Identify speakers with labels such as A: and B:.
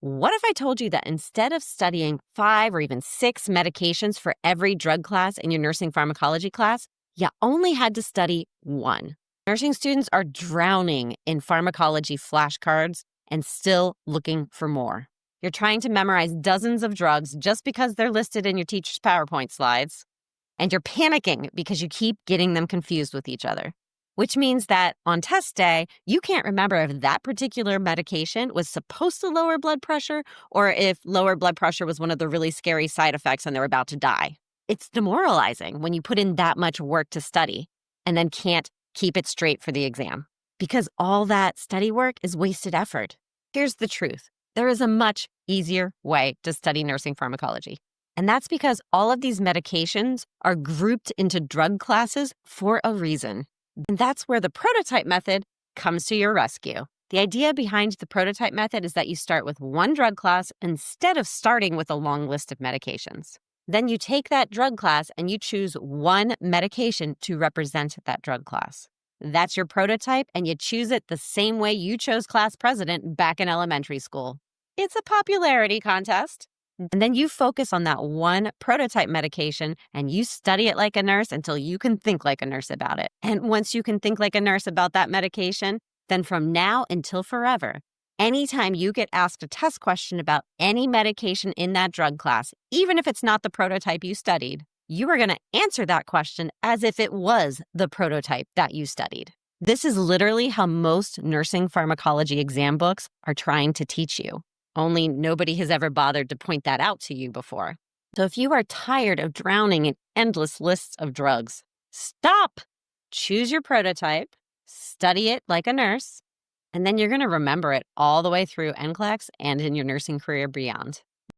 A: What if I told you that instead of studying 5 or even 6 medications for every drug class in your nursing pharmacology class, you only had to study 1? Nursing students are drowning in pharmacology flashcards and still looking for more. You're trying to memorize dozens of drugs just because they're listed in your teacher's PowerPoint slides, and you're panicking because you keep getting them confused with each other. Which means that on test day, you can't remember if that particular medication was supposed to lower blood pressure or if lower blood pressure was one of the really scary side effects and they're about to die. It's demoralizing when you put in that much work to study and then can't keep it straight for the exam, because all that study work is wasted effort. Here's the truth. There is a much easier way to study nursing pharmacology. And that's because all of these medications are grouped into drug classes for a reason. And that's where the prototype method comes to your rescue. The idea behind the prototype method is that you start with one drug class instead of starting with a long list of medications. Then you take that drug class and you choose one medication to represent that drug class. That's your prototype, and you choose it the same way you chose class president back in elementary school. It's a popularity contest. And then you focus on that one prototype medication and you study it like a nurse until you can think like a nurse about it. And once you can think like a nurse about that medication, then from now until forever, anytime you get asked a test question about any medication in that drug class, even if it's not the prototype you studied, you are going to answer that question as if it was the prototype that you studied. This is literally how most nursing pharmacology exam books are trying to teach you. Only nobody has ever bothered to point that out to you before. So if you are tired of drowning in endless lists of drugs, stop. Choose your prototype, study it like a nurse, and then you're going to remember it all the way through NCLEX and in your nursing career beyond.